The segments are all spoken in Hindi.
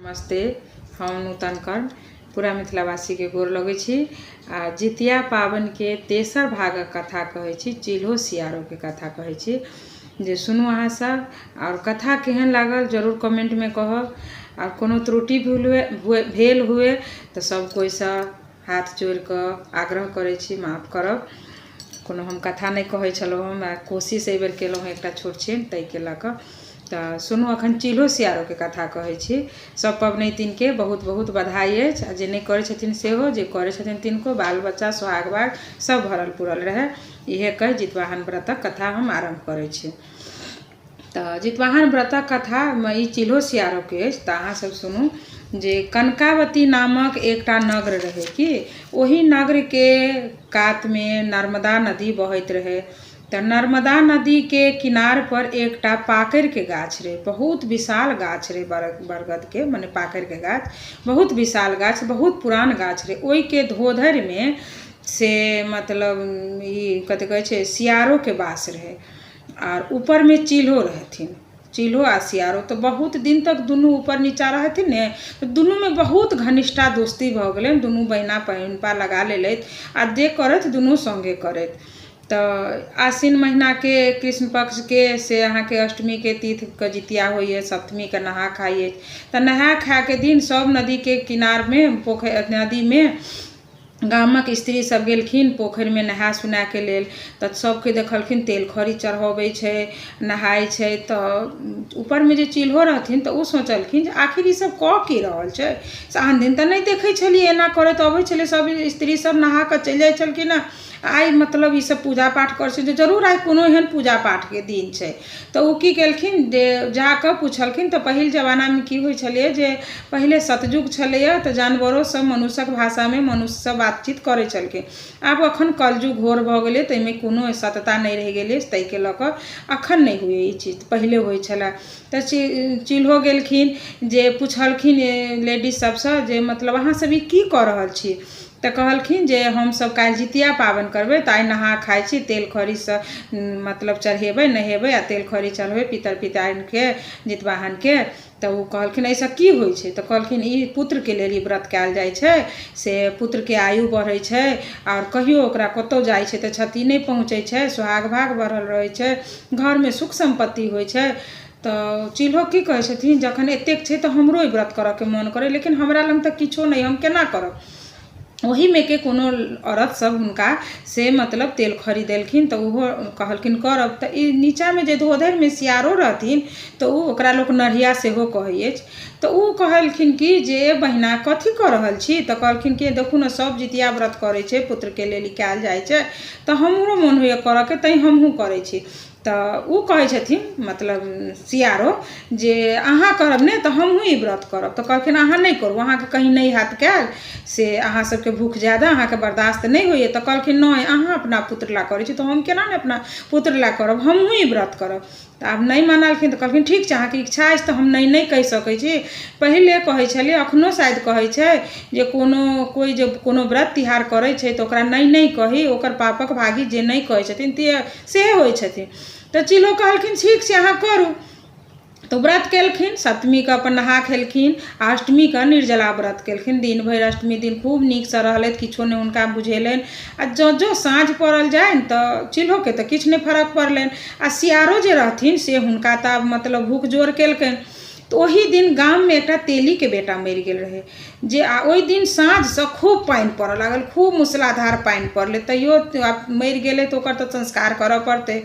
नमस्ते। हम नूतन कर्ण पूरा मिथिलावासी के गोर लगै छी। आ जितिया पावन के तेसर भागक कथा कहै छी, चिल्हो सियारो के कथा कहै छी, जे सुनू अहाँ सब। और कथा केहन लागल जरूर कमेंट में कहब। और कोनो त्रुटि भेल हुए तो सब कोई से हाथ जोड़ कऽ आग्रह करै छी माफ करब। कोनो हम कथा नहीं कहै छलहुँ, हम कोशिश एहि बेर केलहुँ एकटा छोट छीन ताहि के लऽ कऽ। तो सुनू अखन चिल्हो सियारो के कथा कहै छी। सब पबनैतिन के बहुत बहुत बधाई अछि। आ जे नहीं करै छथिन सेहो, जे करै छथिन तिनको बाल बच्चा सोहाग भाग सब भरल पूरल रहे। इहे कहि जितवाहन व्रतक कथा हम आरंभ करै छी। तो जितवाहन व्रतक कथा में ई चिल्हो सियारो के अछि। तो अहाँ सब सुनू जे कनकावती नामक एकटा नगर रहे कि ओही नगर के कात में नर्मदा नदी बहैत रहे। तो नर्मदा नदी के किनार पर एकटा पाकैर के गाछ रहे, बहुत विशाल गाछ रहे, बरगद के माने पाकैर के गाछ, बहुत विशाल गाछ, बहुत पुरान गाछ रहे। ओई के धोधर में से मतलब ई कथि कहै छै सियारो के वास रहे। और ऊपर में चिल्हो रहथिन, चिल्हो आ सियारो। तो बहुत दिन तक दुनू ऊपर नीचा रहथिन ने, तो दुनू में बहुत घनिष्ठता दोस्ती भ गेलै। दुनू बहिना पहिनपा लगा लेलथि आ जे करथि दुनू संगे करथि। तो आश्विन महीना के कृष्ण पक्ष के से अहाँ के अष्टमी के तीथ के जितिया होइए, सप्तमी के नहा खाइए। तो नहा खा के दिन सब नदी के किनार में पोखर नदी में गामक स्त्री सब गेलखिन पोखर में नहा सुना के लेल। तो सबके देखलखिन तेल खरी चढ़ाबै छै, नहाय छै। तो ऊपर में जे चिल्हो रहथिन तो उ सोचलखिन जे आखिर ई सब कऽ की रहल छै। से आन दिन तो नहीं देखै छलिए एना करैत अबै छलै, सब स्त्री सब नहा के चलि जाइ छलखिन। आई मतलब ई सब पूजा पाठ कर छै, जरूर आई कोनो एहन पूजा पाठ के दिन छै। तो उ की केलखिन जे जाके पूछलखिन। तो पहिल जमाना में की होइ छलै जे पहिले सतयुग छलैया, तो जानवरों सब मनुष्यक भाषा में मनुष्य सब बातचीत करै छलखिन। आब अखन कलयुग घोर भ गेलै, तैमे कोनो सत्यता नहीं रह गेलै, तै के लऽ कऽ अखन नहीं हुए ई चीज, पहिले होइ छलै। तो चिल्हो गेलखिन जे पुछलखिन लेडीज सबसँ जे मतलब अहाँ सब ई की कऽ रहल छी। तो कहलखिन जे हम सब काल्हि जितिया पावन करबै, तो आई नहा खाइ छी, तेल खरी से मतलब चढ़ेबै नहेबै आ तेल खरी चढ़ेबै पितर पिताइन के जितवाहन के। तो उ कहलखिन ऐसा की होइ छै। तो कहलखिन ई पुत्र के लेल ई व्रत कयल जाइ छै, से पुत्र के आयु बढ़ै छै। और कहियो ओकरा कतौ जाइ छै तो क्षति नहीं पहुँचै छै, सोहाग भाग बढ़ल रहै छै, घर में सुख संपत्ति होइ छै। तो चिल्हो की कहै छथिन जखन एतेक छै तो हमरो ई व्रत करऽ के मन करे, लेकिन हमरा लग तो किछो नहीं, हम केना करब। वही में के कोनो औरत सब हुनका से मतलब तेल खरी देलखिन। तो उहो कहलखिन करब। तो ई नीचा में जे धोधर में सियारो रहथिन तो उ ओकरा लोक नढ़िया सेहो कहै अछि। तो उ कहलखिन कि जे बहिना कथी कऽ रहल छी। तो कहलखिन कि देखू न सब जितिया व्रत करै छै, पुत्र के लेल कयल जाइ छै, तो हमरो मन होइए करऽ के, तैं हमहूँ करै छी। तो उ कहै छथिन मतलब सियारो जे अहाँ करब ने तो हमहूँ ई व्रत करब। तो कहलखिन अहाँ नहीं करू, अहाँ के कहीं नहीं हाथ कैल, से अहाँ सबके भूख ज्यादा, अहाँ के बर्दाश्त नहीं होइए। तो कहलखिन नहीं अहाँ अपना पुत्र ला करै छी, तो हम केना ने अपना पुत्र ला करब, हमहूँ ई व्रत करब। तो आब नहीं मानलखिन। तो कहलखिन ठीक छै, अहाँके इच्छा अछि तो हम नहीं कहि सकै छी। पहिले कहै छलै, अखनो शायद कहै छै जे कोई जे कोनो व्रत तिहार करै छै तो ओकरा नहीं कही, ओकर पापक भागी जे नहीं कहै छथिन से होइ छथिन। तो चिल्हो कहलखिन ठीक छै अहाँ करू। तो व्रत केलखिन, सप्तमी के अपन नहा खेलखिन, अष्टमी के निर्जला व्रत केलखिन। दिन भर अष्टमी दिन खूब नीक से रहलथि, किछो नहीं हुनका बुझेलनि। आ जो साँझ पड़ल जाइन तो चिल्हो के तो किछु नहीं फर्क पड़लनि। आ सियारो जे रहथिन से हुनका तो मतलब भूख जोर केलकनि। तो ओही दिन गाम में एकटा तेली के बेटा मरि गेल रहे, जे ओई दिन साँझ से खूब पानि पड़ऽ लागल, खूब मूसलाधार पानि पड़लै। तैयो मरि गेलै तो ओकर तो संस्कार करऽ पड़तै।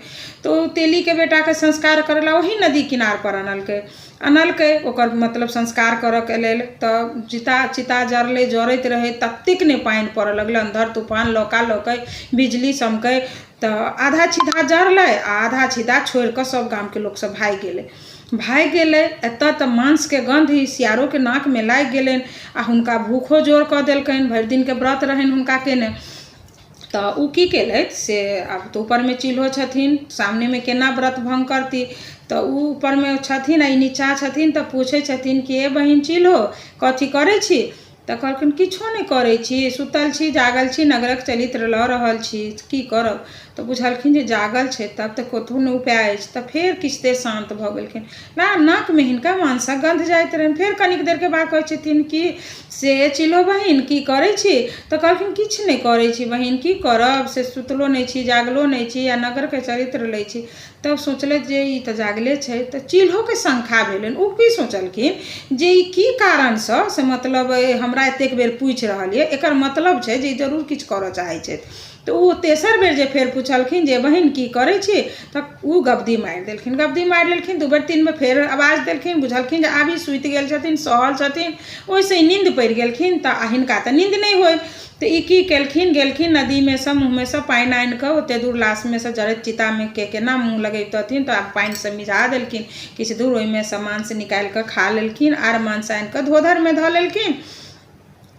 तो तेली के बेटा के संस्कार करेला वही नदी किनार पर अनलकै ओकर मतलब संस्कार करऽ के लेल। तो चिता जरले, जरैत रहे, ततेक ने पानि पड़ऽ लगलै, अंधर तूफान लौकै, बिजली चमकै। तो आधा छिदा जरलै आ आधा छिदा छोड़ि कऽ सब गाम के लोक सब भागि गेलै। एतऽ तऽ मांस के गंध ही सियारो के नाक में लागि गेलनि आ हुनका भूखो जोर कऽ देलकनि, भरि दिन के व्रत रहनि हुनका केने। तो उ की केलथि से आब तो ऊपर में चिल्हो छथिन, सामने में केना व्रत भंग करती। तो उ ऊपर में छथिन आ नीचा छथिन। तो पूछे छथिन कि ए बहिन चिल्हो कथी करै छी। तो कहलखिन किछो नहीं करै छी, सुतल छी जागल छी, नगरक चलित लऽ रहल छी, की करब। तऽ बुझलखिन जे जागल छै तब तऽ कतहु नहि उपाय अछि। तऽ फेर किछु देर शान्त भऽ गेलखिन। नाकमे हिनका मांसक गंध जाइत रहनि। फेर कनिक देरके बाद कहै छथिन कि से चिल्हो बहिन की करै छी? तऽ कहलखिन किछु नहि करै छी बहिन, की करब, से सुतलो नहि छी जागलो नहि छी आ नगरके चरित्र लै छी। तब सोचलथि जे ई तऽ जागले छै। तऽ चिल्होके शंका भेलनि। ओ की सोचलखिन जे ई की कारणसँ से मतलब हमरा एतेक बेर पूछि रहल यऽ, एकर मतलब छै जे ई जरूर किछु करऽ चाहै छथि। तऽ ओ तेसर बेर जे फेर पुछलखिन जे बहिन की करै छी, तऽ ओ गबदी मारि देलखिन। गबदी मारि लेलखिन। 2 बेर 3 बेर फेर आवाज देलखिन। बुझलखिन जे आब ई सुति गेल छथिन, सहल छथिन, ओहिसँ ई नींद पड़ि गेलखिन। तऽ हिनका तऽ नींद नहि होय। तऽ ई की केलखिन, गेलखिन नदीमे सँ मुँहमे सँ पानि आनि कऽ ओतेक दूर लाशमे सँ जरैत चितामे के केना मुँह लगैतथिन, तऽ पानिसँ मिझा देलखिन। किछु दूर ओहिमे सँ मांस निकालि कऽ खा लेलखिन आर मांस आनि कऽ धोधरमे धऽ लेलखिन।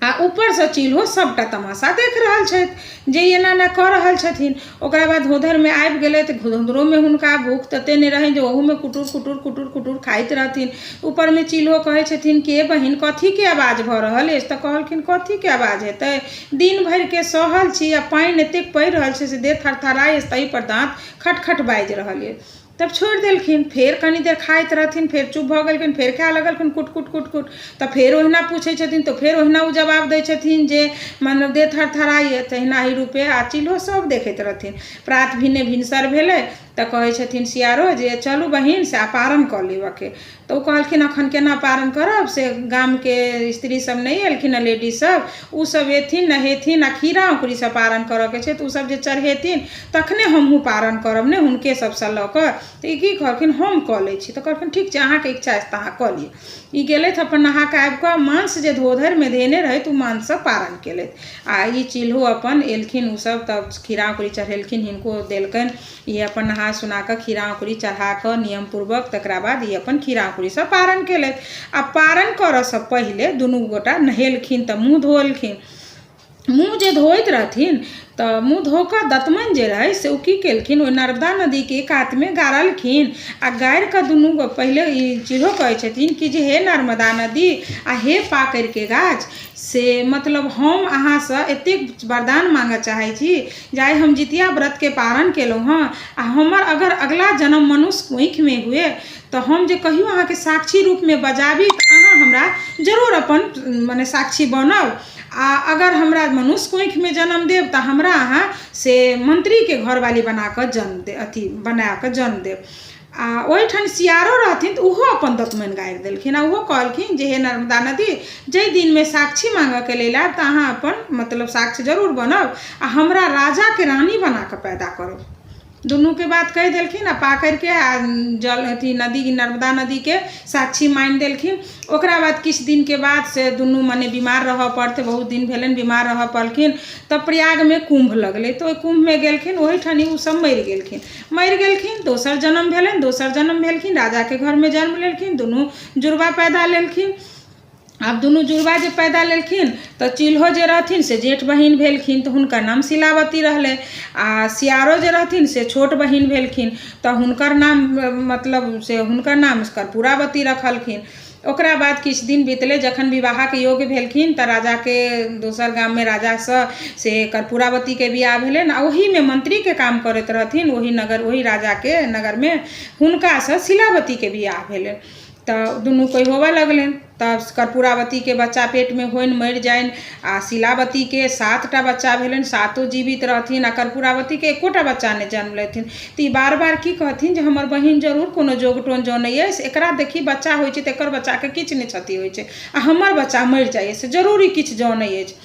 आ ऊपरसँ चिल्हो सभटा तमाशा देख रहल छथि जे एना एना कऽ रहल छथिन। ओकरा बाद धोधरमे आबि गेलै तऽ धोधरोमे हुनका भूख ततेक नहि रहनि जे ओहूमे कुटुर कुटुर कुटुर कुटुर खाइत रहथिन। ऊपरमे चिल्हो कहै छथिन कि बहिन कथीके आवाज भऽ रहल अछि? तऽ कहलखिन कथीके आवाज हेतै, दिन भरिके सहल छी आ पानि एतेक पड़ि रहल छै से देह थरथराइ अछि, ताहिपर दाँत खटखट बाजि रहल अछि। तब छोड़ि देलखिन। फेर कनी देर खाइत रहथिन, फेर चुप भऽ गेलखिन, फेर खाए लगलखिन कुट कुट कुट कुट। तऽ फेर ओहिना पूछै छथिन तऽ फेर ओहिना ओ जवाब दै छथिन जे मतलब देह थरथराइ तहिना ही रूपे आ चिल्हो सब देखैत रहथिन। प्रात भिने भिनसर भेलै तऽ कहै छथिन सियारो जे चलू बहिन से पारण कऽ लेबऽके। तऽ ओ कहलखिन एखन केना पारण करब, से गामके स्त्री सब नहि एलखिन हँ, लेडीज सब, ओ सब एथिन नहेथिन आ खीरा अकुरीसँ पारण करऽके छै। तऽ ओ सब जे चढ़ेथिन तखने हमहूँ पारण करब ने हुनके सबसँ लऽ कऽ। तऽ ई की कहलखिन हम कऽ लै छी। तऽ कहलखिन ठीक छै अहाँके इच्छा अछि तऽ अहाँ कऽ लिअ। ई गेलथि अपन नहा कऽ आबि कऽ मांस जे धोधरमे धेने रहथि ओ मांससँ पारण केलथि। आ ई चिल्हो अपन एलखिन, ओसभ तब खीरा अकुरी चढ़ेलखिन, हिनको देलकनि। ई अपन नहा सुना कऽ खीरा अकुरी चढ़ा कऽ नियमपूर्वक तकरा बाद ई अपन खीरा अकुरीसँ पारण केलथि। आ पारण करऽसँ पहिले दुनू गोटा नहेलखिन तऽ मुँह धोलखिन। मुँह जे धोइत रहथिन तऽ मुँह धो कऽ दतमनि जे रहै से ओ की केलखिन, ओहि नर्मदा नदीके कातमे गाड़लखिन। आ गाड़ि कऽ दुनू गो पहिले ई चिल्हो कहै छथिन कि जे हे नर्मदा नदी आ हे पाकरिके गाछ, से मतलब हम अहाँसँ एतेक वरदान माँगऽ चाहै छी जे आइ हम जितिया व्रतके पारण केलहुँ हँ आ हमर अगर अगला जन्म मनुष्य कोँखिमे हुए तऽ हम जे कहियो अहाँके साक्षी रूपमे बजाबी तऽ अहाँ हमरा जरूर अपन मने साक्षी बनब। आ अगर हमरा मनुष्य कोँखिमे जन्म देब तऽ हमरा अहाँ से मंत्रीके घरवाली बना कऽ जन्म दे अथी बना कऽ जन्म देब। आ ओहिठाम सियारो रहथिन तऽ ओहो अपन दतमनि गाड़ि देलखिन आ ओहो कहलखिन जे हे नर्मदा नदी, जाहि दिनमे साक्षी माँगऽके लेल आयब तऽ अहाँ अपन मतलब साक्ष्य जरूर बनब आ हमरा राजाके रानी बना कऽ पैदा करब। दुनूके बात कहि देलखिन आ पाकरिके आ जल अथी नदी नर्मदा नदीके साक्षी मानि देलखिन। ओकरा बाद किछु दिनके बाद से दुनू मने बीमार रहऽ पड़तै, बहुत दिन भेलनि बीमार रहऽ पड़लखिन। तब प्रयागमे कुम्भ लगलै तऽ ओहि कुम्भमे गेलखिन, ओहिठाम ओ सब मरि गेलखिन। दोसर जन्म भेलनि, दोसर जन्म भेलखिन, राजाके घरमे जन्म लेलखिन, दुनू जुड़वा पैदा लेलखिन। आब दुनू जुड़वा जे पैदा लेलखिन तऽ चिल्हो जे रहथिन से जेठ बहिन भेलखिन तऽ हुनकर नाम शिलावती रहलै। आ सियारो जे रहथिन से छोट बहिन भेलखिन तऽ हुनकर नाम मतलब से हुनकर नाम कर्पूरावती रखलखिन। ओकरा बाद किछु दिन बीतलै, जखन विवाहके योग्य भेलखिन तऽ राजाके दोसर गाममे राजासँ से कर्पूरावतीके बियाह भेलनि आ ओहीमे मंत्रीके काम करैत रहथिन, ओही नगर ओही राजाके नगरमे हुनकासँ शिलावतीके बियाह भेलनि। तऽ दुनू कोइ होबऽ लगलनि। तब कर्पूरावतीके बच्चा पेटमे होनि मरि जानि आ शिलावतीके 7टा बच्चा भेलनि, 7 जीवित रहथिन आ कर्पूरावतीके एकोटा बच्चा नहि जन्म लेथिन। तऽ ई बार बार की कहथिन जे हमर बहिन जरूर कोनो जोगटोन जनै अछि, एकरा देखी बच्चा होइ छै तऽ एकर बच्चाके किछु नहि क्षति होइ छै आ हमर बच्चा मरि जाइ से जरूर ई किछु जनै अछि।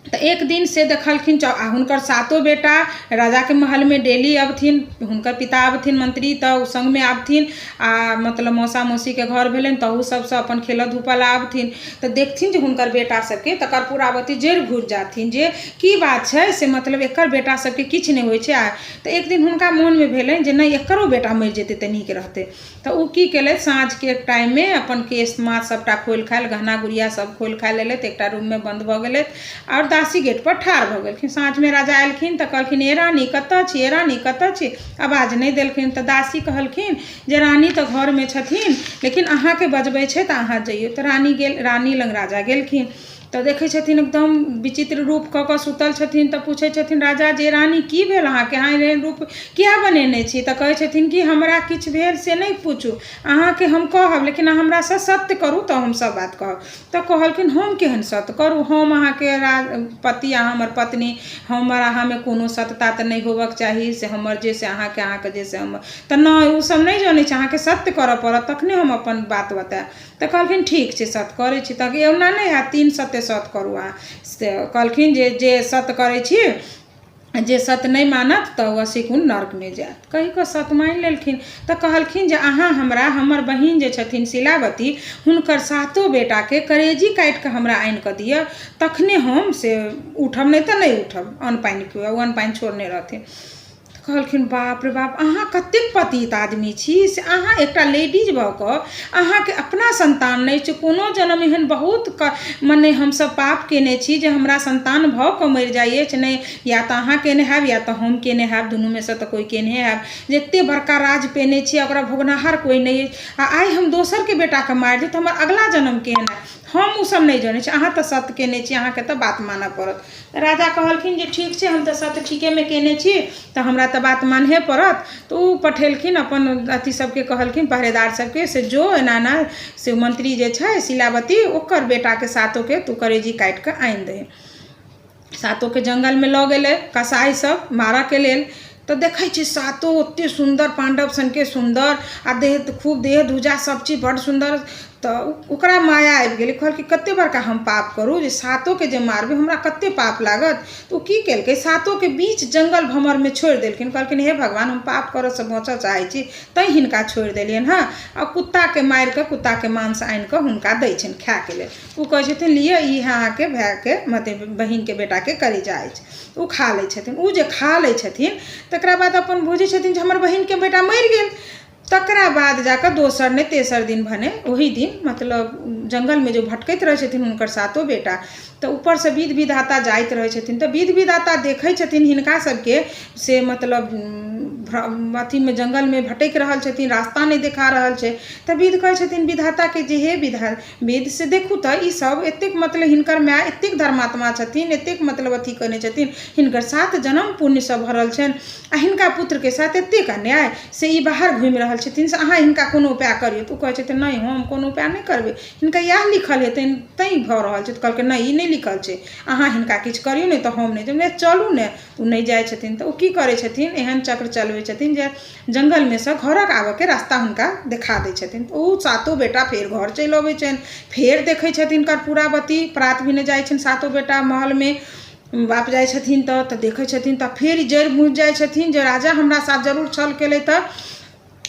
तऽ एक दिन से देखलखिन आ हुनकर 7 बेटा राजाके महलमे डेली अबथिन, हुनकर पिता अबथिन मंत्री तऽ संगमे आबथिन आ मतलब मौसा मौसीके घर भेलनि तऽ ओ सबसँ अपन खेलऽ धूपऽ ला आबथिन। तऽ देखथिन जे हुनकर बेटा सबके तऽ कर्पूरावती जरि घुरि जाथिन जे की बात छै से मतलब एकर बेटा सबके किछु नहि होइ छै। तऽ एक दिन हुनका मोनमे भेलनि जे नहि एकरो बेटा मरि जेतै तऽ नीक रहतै। तऽ ओ की केलथि, साँझके टाइममे अपन केश माथ सबटा खोलि खालि गहना गुड़िया सब खोलि खालि लेलथि, एकटा रूममे बन्द भऽ गेलथि आओर दासी गेट पर ठाढ़ भऽ गेलखिन। साँझमे राजा एलखिन तऽ कहलखिन ए रानी कतऽ छी, ए रानी कतऽ छी, आवाज नहि देलखिन। तऽ दासी कहलखिन जे रानी तऽ घरमे छथिन लेकिन अहाँके बजबै छै तऽ अहाँ जइयौ। तऽ रानी लग राजा गेलखिन। तऽ देखै छथिन एकदम विचित्र रूप कऽ कऽ सुतल छथिन। तऽ पूछै छथिन राजा जे रानी की भेल अहाँके, अहाँ एहन रूप किया बनेने छी। तऽ कहै छथिन कि हमरा किछु भेल से नहीं पूछू, अहाँके हम कहब लेकिन हमरासँ सत्य करू तऽ हम सब बात कहब। तऽ कहलखिन हम केहन सत्य करू, हम अहाँके पति, अहाँ हमर पत्नी, हमर अहाँमे कोनो सत्यता तऽ नहीं होबक चाही, से हमर जे से अहाँके जे से हमर, तऽ नहीं ओ सब नहीं जानै छै, अहाँके सत्य करऽ पड़त तखने हम अपन बात बताएब। तऽ कहलखिन ठीक छै सत्य करै छी। तऽ एना नहीं हैत, 3 सत्य सत्य करू अहाँ। से कहलखिन जे सत्य करै छी, जे सत्य नहीं मानत तऽ वशीकुण्ड नर्क में जायत। कहि कऽ सत्य मानि लेलखिन। तऽ कहलखिन जे अहाँ हमरा, हमर बहिन जे छथिन शिलावती, हुनकर 7 बेटाके करेजी काटि कऽ हमरा आनि कऽ दिअ, तखने हम से उठब, नहीं तऽ नहीं उठब, अन्न पानि के अन्न पानि छोड़ने रहथिन। कहलखिन बाप रे बाप, अहाँ कतेक पतित आदमी छी, से अहाँ एकटा लेडीज भऽ कऽ अहाँके अपना संतान नहीं छै। कोनो जन्म एहन बहुत मने हमसब पाप केने छी जे हमरा संतान भऽ कऽ मरि जाइ अछि, नहीं या तऽ अहाँ केने हैब या तऽ हम केने हैब, दुनू में से तऽ कोई केने हैब। जे एते बड़का राज पेने छी, ओकरा भोगनाहार कोई नहीं अछि, आ आइ हम दोसर के बेटा के मारि देब तऽ हमर अगला जन्म केहन हैत, हम उ सब नहीं जानै छी। अहाँ तऽ सत्य केने छी, अहाँके तऽ बात मानऽ पड़त। राजा कहलखिन जे ठीक छै, हम तऽ सत्य ठीके में केने छी, तऽ हमरा तऽ बात मानहे पड़त। तऽ ओ पठेलखिन अपन अथी सबके, कहलखिन पहरेदार सबके से जो एना से मंत्री जे छै शिलावती, ओकर बेटाके 7 के तू करेजी काटि कऽ आनि दही। 7 के जंगल में लऽ गेलै कसाई सब मारऽ के लेल। तऽ देखै छी 7 ओते सुंदर, पांडव सन के सुंदर, आ देह खूब देह धुजा सब चीज बड़ सुंदर। तऽ ओकरा माया आबि गेलै, कहलकै कते बड़का हम पाप करू जे 7 के जे मारबै, हमरा कते पाप लागत। तऽ ओ की केलकै, 7 के बीच जंगल भमर में छोड़ि देलखिन। कहलखिन हे भगवान, हम पाप करऽ से बचऽ चाहै छी, तैं हिनका छोड़ि देलियनि हँ। आ कुत्ता के मारि कऽ, कुत्ता के मांस आनि कऽ हुनका दै छनि खाय के लेल। ओ कहै छथिन लिअ, ई अहाँके भाय के मतलब बहिन के बेटा के करेजा अछि। ओ खा लै छथिन। ओ जे खा लै छथिन तकरा बाद अपन बुझै छथिन जे हमर बहिन के बेटा मरि गेल। तकरा बाद जाकर दोसर ने तेसर दिन भने वही दिन मतलब जंगल में जो भटकैत रहे छथिन हुनकर 7 बेटा, तऽ ऊपर से विध विधाता जाइत रहे छथिन। तऽ विध विधाता देखै छथिन हिनका सबके से मतलब अथी में जंगल में भटक रहल छथिन, रास्ता नहीं देखा रहल छै। तऽ विध कहै छथिन विधाता के जे हे विध से देखू तऽ ई सब एतेक मतलब हिनकर माय एतेक धर्मात्मा छथिन, एतेक मतलब अथी करने छथिन, हिनकर 7 जन्म पुण्य से भरल छनि, आ हिनका पुत्र के साथ एतेक अन्याय, से ई बाहर घूमि रहल छथिन, से अहाँ हिनका कोनो उपाय करियौ। तऽ ओ कहै छथिन नहीं, हम कोनो उपाय नहीं करबै, हिनका इएह लिखल हेतनि तैं भऽ रहल छै। तऽ कहलकै नहीं, ई नहीं लिखल छै, अहाँ हिनका किछु करियौ नहीं तऽ हम नहीं जायब। नहीं चलू ने। ओ नहीं जाइ छथिन। तऽ ओ की करै छथिन, एहन चक्र चलबै छथिन जे जंगल में से घरक आबऽ के रास्ता हुनका देखा दै छथिन। तऽ ओ 7 बेटा फेर घर चलि अबै छनि। फेर देखै छथिन कर्पूरावती, प्रात भेने जाइ छनि 7 बेटा महल में, बाप जाइ छथिन तऽ देखै छथिन तऽ फेर जड़ि बुझि जाइ छथिन जे राजा हमरा साथ जरूर छल केलै, तऽ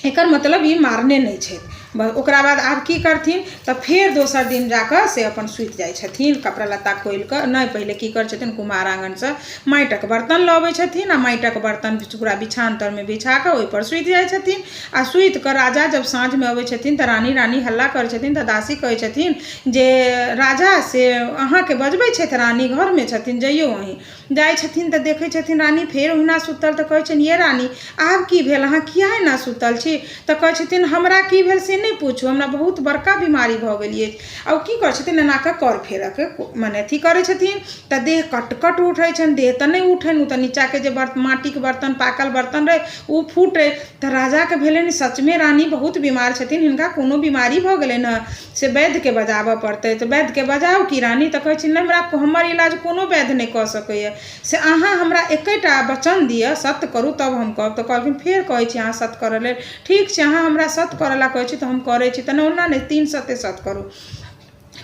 एकर मतलब ई मारने नहीं छै। ओकरा बाद आब की करथिन, तऽ फेर दोसर दिन जाकर से अपन सुति जाइ छथिन कपड़ा लत्ता खोलि कऽ। नहीं, पहिले की करै छथिन, कुम्हार आंगनसँ माटिक बर्तन लबै छथिन, आ माटिक बर्तन पूरा बिछान तर में बिछा कऽ ओहिपर सुति जाइ छथिन। आ सुति कऽ राजा जब साँझ में अबै छथिन तऽ रानी हल्ला करै छथिन। तऽ दासी कहै छथिन जे राजा से अहाँके बजबै छथि, रानी घर में छथिन, जइयौ अहीं। जाइ छथिन तऽ देखै छथिन रानी फेर ओहिना सुतल। तऽ कहै छथिन ये रानी आब की भेल, अहाँ किया एना सुतल छी। तऽ कहै छथिन हमरा की भेल से नहीं पूछू, हमरा बहुत बड़का बीमारी भऽ गेल अछि। आ ओ की करै छथिन, एना कऽ कर फेरऽ के मने अथी करै छथिन। तऽ देह कट उठै छनि, देह तऽ नहीं उठनि, ओ तऽ नीचा के जे माटिक बर्तन पाकल बर्तन रहे ओ फूटै। तऽ राजा के भेलनि सच में रानी बहुत बीमार छथिन, हिनका कोनो बीमारी भऽ गेलनि हँ, से वैद्य के बजाबऽ पड़तै। तऽ वैद्य के बजाउ की रानी। तऽ कहै छथिन नहीं, हमर इलाज कोनो वैद्य नहीं कऽ सकैए, से अहाँ हमरा एकेटा वचन दिअ, सत्य करू तब हम कहब। तऽ कहलखिन फेर कहै छी अहाँ सत्य करऽ लेल, ठीक छै अहाँ हमरा सत्य करऽ ला कहै छी तऽ हम करै छी। तऽ ओना नहीं, 3 सत्य सत्य करू।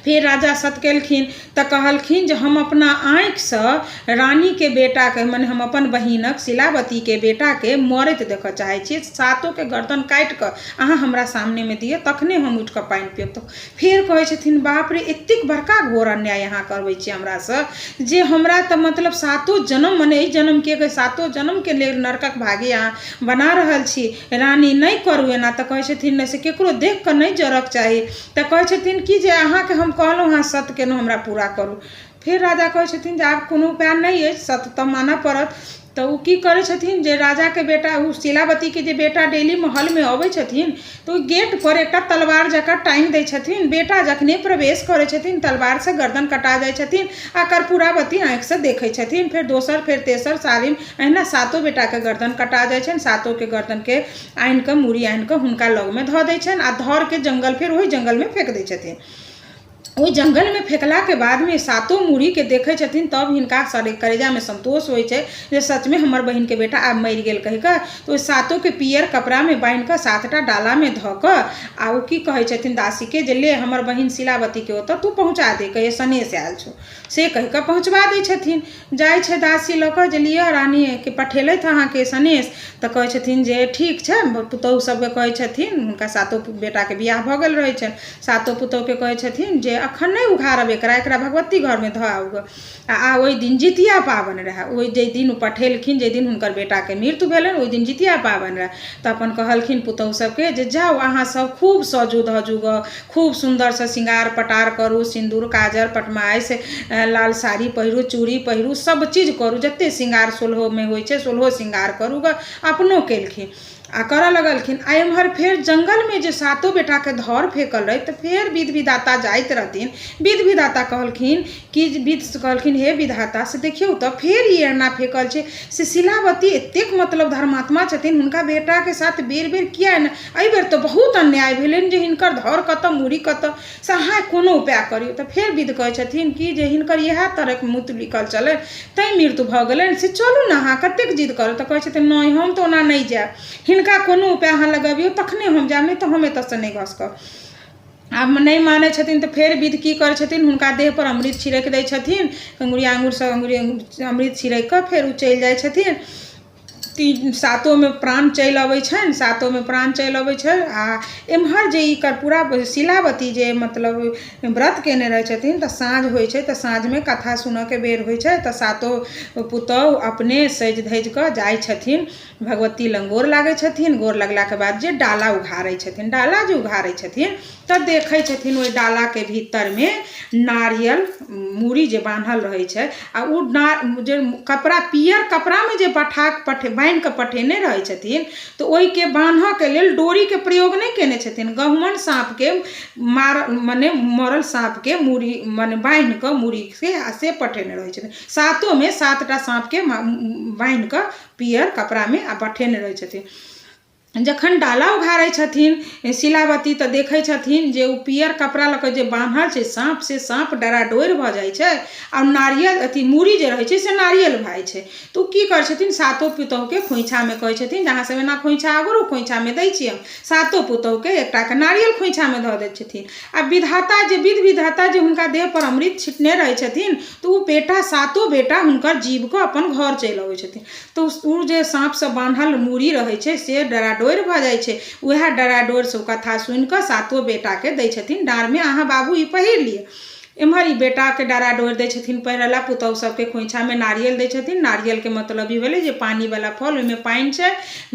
फिर राजा सत्य केलखिन। तऽ कहलखिन जे हम अपना आँखिसँ रानी के बेटा के मने हम अपन बहिनक शिलावती के बेटा के मरैत देखऽ चाहै छी। 7 के गर्दन काटि कऽ अहाँ हमरा सामने में दिअ, तखने हम उठि कऽ पानि पियब। तऽ फेर कहै छथिन बाप रे, एतेक बड़का घोर अन्याय अहाँ करबै छी हमरासँ, जे हमरा तऽ मतलब 7 जन्म मने एहि जन्म के 7 जन्म के लेल नरकक भागी अहाँ बना रहल छी। रानी नहीं करू एना। तऽ कहै छथिन नहीं, से केकरो देख कऽ नहीं जरक चाही। तऽ कहै छथिन कि जे अहाँके हम कहलहुँ अहाँ सत्य केलहुँ, हमरा पूरा करू। फिर राजा कहै छथिन जे आब कोनो उपाय नहीं अछि, सत्य तऽ मानऽ पड़त। तो उ की करे छथिन जे राजा के बेटा उ शिलावती के जे बेटा डेली महल में अबै छथिन तो गेट पर एक तलवार जका टांगि दै छथिन। बेटा जखने प्रवेश करे छथिन तलवार से गर्दन कटा जाय छथिन आ कर्पूरावती आँख से देखे छथिन। फिर दोसर फिर तेसर सारिम एहना सातो बेटा के गर्दन कटा जाय छनि। सातो के गर्दन के आनि के मूड़ी आनि के हुनका लग में धऽ दै छनि आ धर के जंगल फिर वही जंगल में फेंक दै छथिन। ओहि जंगल में फेंकला के बाद में सातो मूड़ी के देखे छथिन तब हिनका करेजा में संतोष होय छै जे सच में हमर बहिन के बेटा आब मरि गेल कहि के। तो सातो के पियर कपड़ा में बांध के 7टा डाला में धऽ के आ उ की कहे छथिन दासी के जे ले हमर बहिन शिलावती के ओतऽ तू पहुँचा दे कहे सनेश आयल छौ से कहि के पहुँचवा दै छथिन। जाय छै दासी लऽ के जे लिअ रानी के पठेलथि अहाँ के सनेश तऽ कहे छथिन जे ठीक छै। पुतौह सब के कहे छथिन हुनका सातो बेटा के बियाह भऽ गेल रहै छनि। सातो पुतौह के कहे छथिन जे अखन नहीं उघारब एकरा भगवती घर में धऽ आउ आ ओहि दिन जितिया पाबनि रहे। ओहि जे दिन पठेलखिन जे दिन हुनकर बेटा के मृत्यु भेलनि ओहि दिन जितिया पाबनि रहे। तऽ अपन कहलखिन पुतौह सबके जे जाउ अहाँ सब खूब सजू धजू ग खूब सुंदर से श्रृंगार पटार करू सिंदूर काजर पटमाइश लाल साड़ी पहिरू चूड़ी पहिरू सब चीज करू जते श्रृंगार सोलहो में होइ छै सोलहो श्रृंगार करू ग अपनो केलखिन आ करऽ लगलखिन। आ एम्हर फेर जंगल में जे सातो बेटा के धर फेंकल रहे तो फेर विध विधाता जाइत रहथिन। विध विधाता कहलखिन कि कहलखिन हे विधाता से देखियो तो फेर ई एना फेंकल छै से शिलावती एतेक मतलब धर्मात्मा छथिन हुनका बेटा के साथ बेर बेर किया न एहि बेर तो बहुत अन्याय भेलनि जे हिनकर धर कतऽ मूड़ी कतऽ से अहाँ कोनो उपाय करियो। तो फेर विध कहे छथिन कि जे हिनकर इएह तरह के मूत्र निकल चले तै मृत्यु भऽ गेलनि से चलू ना अहाँ कतेक जिद करू। तऽ कहे छथिन नहीं हम तो ओना नहीं जायब हिनका कोनो उपाय अहाँ लगबियौ तखने हम जायब नहीं तो हम एतऽसँ नहीं घसकब। आब नहीं माने छथिन तो फेर विध की करे छथिन हुनका देह पर अमृत छिड़क दै छथिन। अंगुरी आंगुर से अंगुरी अमृत छिड़क के फेर उ चलि जाइ छथिन। सातो में प्राण चलि अबै छनि सातो में प्राण चलि अबै छै। आ एम्हर जे ई कर्पूरा शिलावती जे मतलब व्रत केने रहै छथिन तऽ साँझ होइ छै तऽ साँझ में कथा सुनऽ के बेर होइ छै तऽ सातो पुतौह अपने सजि धजि कऽ जाइ छथिन भगवती लग गोर लागै छथिन। गोर लगला के बाद जे डाला उघारै छथिन डाला जे उघारै छथिन तऽ देखै छथिन ओहि डाला के भीतर में नारियल मूड़ी जे बान्हल रहै छै आ उ जे कपड़ा पियर कपड़ा में जे बान्हि के पठेने रहै छथिन तो ओहि के बान्हऽ के लेल डोरी के प्रयोग नहीं केने छथिन। गहुमन सांप के माने मरल सांप के मूड़ी माने बान्हि के मूड़ी से पठेने रहै छथिन। सातो में 7टा सांप के बान्हि के पियर कपड़ा में आ पठेने रहै छथिन। जखन डाला उघारै छथिन शिलावती तऽ देखै छथिन जे उ पियर कपड़ा लऽ के जे बान्हल छै साँप से साँप डराडोरि भऽ जाइ छै आ नारियल अथी मूड़ी जे रहै छै से नारियल भऽ जाइ छै। तऽ उ की करै छथिन सातो पुतौह के खोइछा में कहै छथिन जे अहाँ सब एना खोइछा आगरू खोइछा में दै छी हम सातो पुतौह के एकटा के नारियल खोइछा में धऽ दै छथिन। आ विधाता जे विध विधाता जे हुनका देह पर अमृत छिटने रहै छथिन तऽ उ बेटा सातो बेटा हुनकर जीव के अपन घर चलि अबै छथिन। तऽ उ जे साँप से बान्हल मूड़ी रहै छै से डराडोरि भऽ जाइ छै। उएह डराडोरि से कथा सुनि कऽ सातो बेटा के दै छथिन डाँर में अहाँ बाबू ई पहिर लिअ। एम्हर ई बेटा के डराडोरि दै छथिन पहिरला पुतौह सबके खोइछा में नारियल दै छथिन। नारियल के मतलब ई भेलै जे पानी वाला फल ओहिमे पानि छै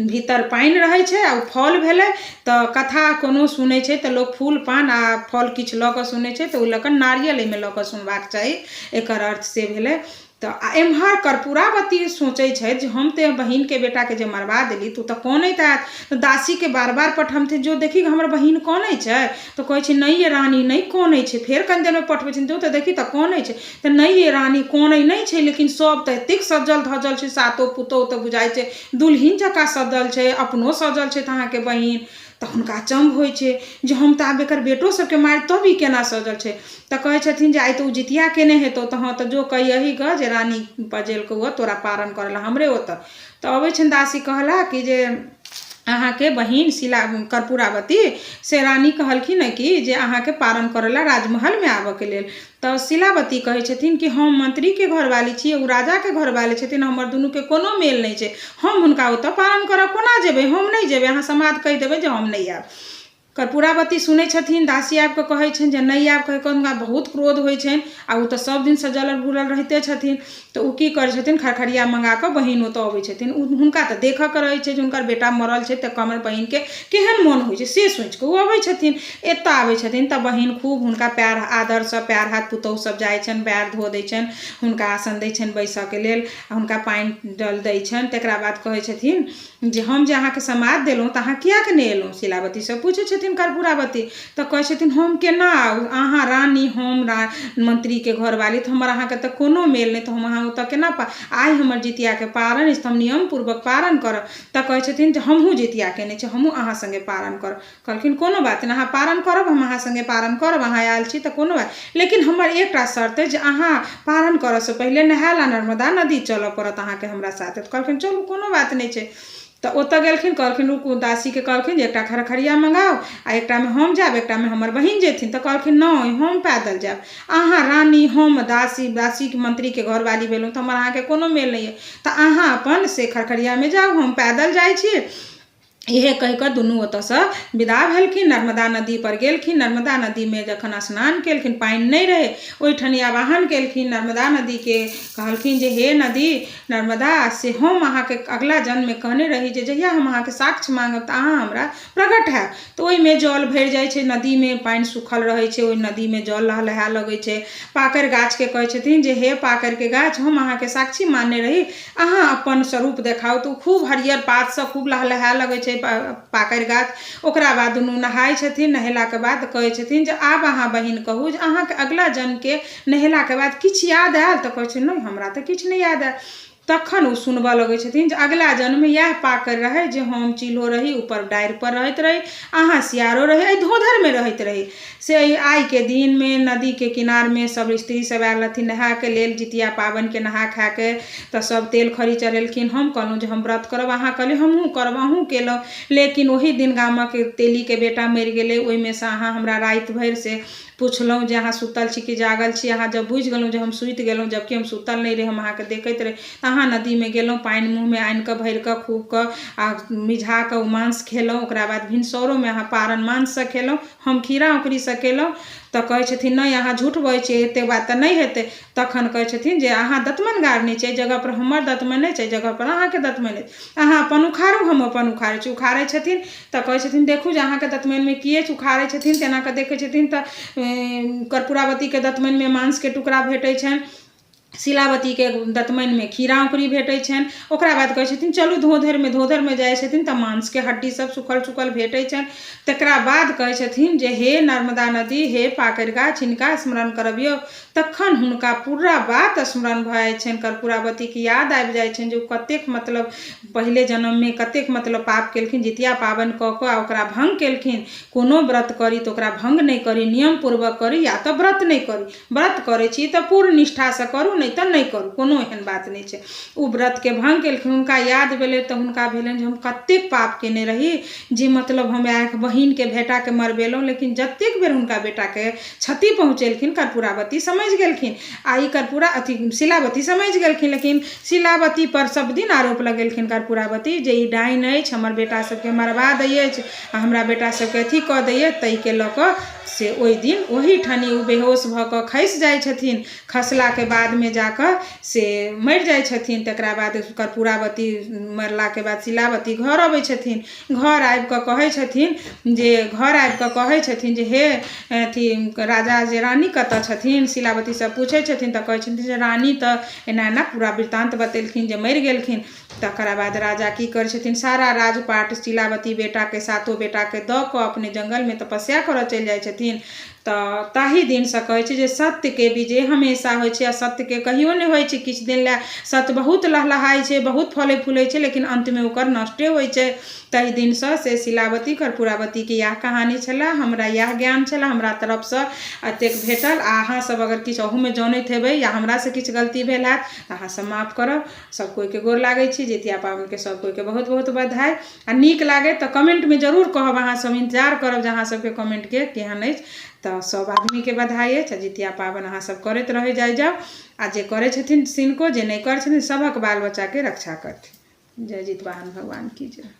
भीतर पानि रहै छै आ फल भेलै। तऽ कथा कोनो सुनै छै तऽ लोक फूल पान आ फल किछु लऽ कऽ सुनै छै तऽ ओ लऽ कऽ नारियल एहिमे लऽ कऽ सुनबाक चाही एकर अर्थ से भेलै। तऽ एम्हर कर्पूरावती सोचै छै जे हम तऽ बहिन के बेटा के जे मरवा देली तू तऽ कनैत हैत तऽ दासी के बार बार पठमथिन जो देखी हमर बहिन कनै छै तऽ कहै छै नहीं ये रानी नहीं कनै छै। फेर कनि देर में पठबै छथिन जो तऽ देखी तऽ कनै छै तऽ नहीं ये रानी कनै नहीं छै लेकिन सब तऽ एतेक सजल धजल छै सातो पुतौह तऽ बुझाइ छै दुल्हिन जकाँ सजल छै अपनो सजल छै अहाँके बहिन। तऽ हुनका अचंभ होइ छै जे हम तऽ आब एकर बेटो सबके मारि तब ई केना सजल छै। तऽ कहै छथिन जे आइ तऽ उ जितिया केने हेतौ तऽ हाँ तऽ जो कहियही ग जे रानी बजेलकौ तोरा पारण करला हमरे ओतऽ। तऽ अबै छनि दासी कहला कि जे अहाँ के बहिन कर्पूरावती से रानी कहलखिन कि जे अहाँ के पारण करला राजमहल में आबऽ के लेल। तऽ शिलावती कहै छथिन कि हम मंत्री के घरवाली छियै उ राजा के घरवाली छथिन हमर दुनू के कोनो मेल नहीं छै हम हुनका ओतऽ पारण करऽ कोना जेबै हम नहीं जेबै अहाँ समाद कहि देबै जे हम नहीं आयब। कर्पूरावती सुनै छथिन, दासी आबि कऽ कहै छनि जे नहि आब कहि कऽ हुनका बहुत क्रोध होइ छनि आ ओ तऽ सब दिनसँ जलल बुलल रहिते छथिन। तऽ ओ की करै छथिन, खरखरिया मंगा कऽ बहिन ओतऽ अबै छथिन। हुनका तऽ देखऽके रहै छै जे हुनकर बेटा मरल छै, तऽ हमर बहिनके केहन मोन होइ छै से सोचि कऽ ओ अबै छथिन। एतऽ आबै छथिन तऽ बहिन खूब हुनका प्यार आदरसँ प्यार हाथ पुतहु सब जाइ छनि, पैर धो दै छनि, हुनका आसन दै छनि बैसऽके लेल, हुनका पानि डल दै छनि। तकरा बाद कहै छथिन जे हम जे अहाँके समाद देलहुँ तऽ अहाँ किएक नहि एलहुँ। शिलावतीसँ पूछै छथिन कर्पूरावती, तऽ कहै छथिन हम केना आउ, अहाँ रानी हम मंत्रीके घरवाली, तऽ हमर अहाँके तऽ कोनो मेल नहि, तऽ हम अहाँ ओतऽ केना आइ हमर जितियाके पारण अछि तऽ हम नियमपूर्वक पारण करब। तऽ कहै छथिन जे हमहूँ जितिया केने छी, हमहूँ अहाँ सङ्गे पारण करब। कहलखिन कोनो बात नहि, अहाँ पारण करब, हम अहाँ सङ्गे पारण करब, अहाँ आयल छी तऽ कोनो बात, लेकिन हमर एकटा शर्त अछि जे अहाँ पारण करऽसँ पहिले नहाय ला नर्मदा नदी चलऽ पड़त अहाँके हमरा साथे। तऽ कहलखिन चलू कोनो बात नहि छै। तऽ ओतऽ गेलखिन, कहलखिन ओ दासीके कहलखिन जे एकटा खरखरिया मंगाउ आ एकटामे हम जायब, एकटामे हमर बहिन जेथिन। तऽ कहलखिन नहि हम पैदल जायब, अहाँ रानी हम दासीके मंत्रीके घरवाली भेलहुँ तऽ हमर अहाँके कोनो मेल नहि अइ, तऽ अहाँ अपन से खरखरियामे जाउ, हम पैदल जाइ छी। इहे कहि कऽ दुनू ओतऽसँ विदा भेलखिन, नर्मदा नदी पर गेलखिन। नर्मदा नदीमे जखन स्नान केलखिन, पानि नहि रहै, ओहिठाम आवाहन केलखिन नर्मदा नदीके, कहलखिन जे हे नदी नर्मदा, से हम अहाँके अगला जन्ममे कहने रही जे जहिया हम अहाँके साक्ष्य मांगब तऽ अहाँ हमरा प्रगट हैब। तऽ ओहिमे जल भरि जाइ छै, नदीमे पानि सुखल रहै छै, ओहि नदीमे जल लहलहाए लगै छै। पाकरि गाछके कहै छथिन जे हे पाकरिके गाछ, हम अहाँके साक्षी मानने रही, अहाँ अपन स्वरूप देखाउ। तऽ खूब हरियर पातसँ खूब लहलहाए लगै छै पाकरि गाछ। ओकरा बाद दुनू नहाय छथिन, नहेलाके बाद कहै छथिन जे आब अहाँ बहिन कहू जे अहाँके अगला जन्मके नहेलाके बाद किछु याद आयल। तऽ कहै छै नहि हमरा तऽ किछु नहि याद आयल। तखन ओ सुनबऽ लगै छथिन जे अगला जन्ममे इएह पाकरि रहै जे हम चिल्हो रही, ऊपर डारिपर रहैत रही, अहाँ सियारो रही, एहि धोधरमे रहैत रही। से आइके दिनमे नदीके किनारमे सब स्त्री सब आयल रहथिन नहायके लेल, जितिया पाबनिके नहा खाके तऽ सब तेल खरी चढ़ेलखिन। हम कहलहुँ जे हम व्रत करब, अहाँ कहलियै हमहूँ करब, अहूँ केलहुँ, लेकिन ओही दिन गामक तेलीके बेटा मरि गेलै। ओहिमेसँ अहाँ हमरा राति भरि से पुछलहुँ जे अहाँ सुतल छी कि जागल छी। अहाँ जब बुझि गेलहुँ जे हम सुति गेलहुँ, जबकि हम सुतल नहि रही, हम अहाँके देखैत रही, तऽ अहाँ नदीमे गेलहुँ, पानि मुँहमे आनि कऽ भरि कऽ खूब कऽ आ मिझा कऽ ओ मांस खेलहुँ। ओकरा बाद भिनसरोमे अहाँ पारण मांससँ खेलहुँ, हम खीरा औंकड़ीसँ केलहुँ। तऽ कहै छथिन नहि अहाँ झूठ बजै छियै, एतेक बात तऽ नहि हेतै। तखन कहै छथिन जे अहाँ दतमनि गाड़ने छी, एहि जगहपर हमर दतमनि अछि, एहि जगहपर अहाँके दतमनि अछि, अहाँ अपन उखाड़ू, हम अपन उखाड़ै छी। उखाड़ै छथिन तऽ कहै छथिन देखू जे अहाँके दतमनिमे की अछि। उखाड़ै छथिन तेना कऽ देखै छथिन तऽ कर्पूरावतीके दतमनिमे मांसके टुकड़ा भेटै छनि, शिलावतीके दतमनिमे खीरा औंकड़ी भेटै छनि। ओकरा बाद कहै छथिन चलू धोधरमे जाइ छथिन तऽ मांसके हड्डी सब सुखल भेटै छनि। तकरा बाद कहै छथिन जे हे नर्मदा नदी, हे पाकरि गाछ, हिनका स्मरण करबियौ। तखन हुनका पूरा बात स्मरण भऽ जाइ छनि, कर्पूरावतीके याद आबि जाइ छनि जे ओ कतेक मतलब पहिले जन्ममे कतेक मतलब पाप केलखिन, जितिया पाबनि कऽ कऽ ओकरा भंग केलखिन। कोनो व्रत करी तऽ ओकरा भंग नहि करी, नियमपूर्वक करी, या तऽ व्रत नहि करी। व्रत करै छी तऽ पूर्ण निष्ठासँ करू, नहि तऽ नहि करू, कोनो एहन बात नहि छै। ओ व्रतके भंग केलखिन, हुनका याद भेलै तऽ हुनका भेलनि जे हम कतेक पाप केने रही, जे मतलब हम आइ बहिनके बेटाके मरबेलहुँ। लेकिन जतेक बेर हुनका बेटाके क्षति पहुँचेलखिन कर्पूरावती समझि गेलखिन, आ ई शिलावती समझि गेलखिन। लेकिन शिलावती पर सब दिन आरोप लगेलखिन कर्पूरावती जे ई डाइन अछि, हमर बेटा सबके मरबा दै अछि आ हमरा बेटा सबके अथी कऽ दैए। ताहिके लऽ कऽ से ओहि दिन ओहीठानी ओ बेहोश भऽ कऽ खसि जाइ छथिन। खसलाके बादमे जाकऽ से मरि जाइ छथिन। तकरा बाद कर्पूरावती मरलाके बाद शिलावती घर अबै छथिन। घर आबि कऽ कहै छथिन जे हे अथी राजा जे रानी कतऽ छथिन। शिलावतीसँ पूछै छथिन तऽ कहै छथिन जे रानी तऽ एना एना पूरा वृत्तान्त बतेलखिन जे मरि गेलखिन। तकरा बाद राजा की करै छथिन, सारा राजपाट शिलावती बेटाके सातो बेटाके दऽ कऽ अपने जंगलमे तपस्या करऽ चलि जाइ छथिन। तऽ ताहि दिनसँ कहै छै जे सत्यके विजय हमेशा होइ छै, असत्यके कहियो नहि होइ छै। किछु दिन लए सत्य बहुत लहलहाइ छै, बहुत फलै फूलै छै, लेकिन अंतमे ओकर नष्टे होइ छै। ताहि दिनसँ से शिलावती कर्पूरावतीके इएह कहानी छलए, हमरा इएह ज्ञान छलए हमरा तरफसँ एतेक भेटल। आ अहाँसब अगर किछु अहूमे जानैत हेबै या हमरासँ किछु गलती भेल हैत तऽ अहाँसब माफ करब। सब कोइके गोर लागै छी, जितिया पाबनिके सब कोइके बहुत बहुत बधाई। आ नीक लागे तऽ कमेंटमे जरूर कहब, अहाँसब इंतजार करब जे अहाँसबके कमेंटके केहन अछि। तऽ सब आदमीके बधाई अछि। जितिया पाबनि अहाँसब करैत रहि जाउ, आ जे करै छथिन तिनको, जे नहि करै छथिन सभक बाल बच्चाके रक्षा करथिन। जय जितवाहन भगवान की जय।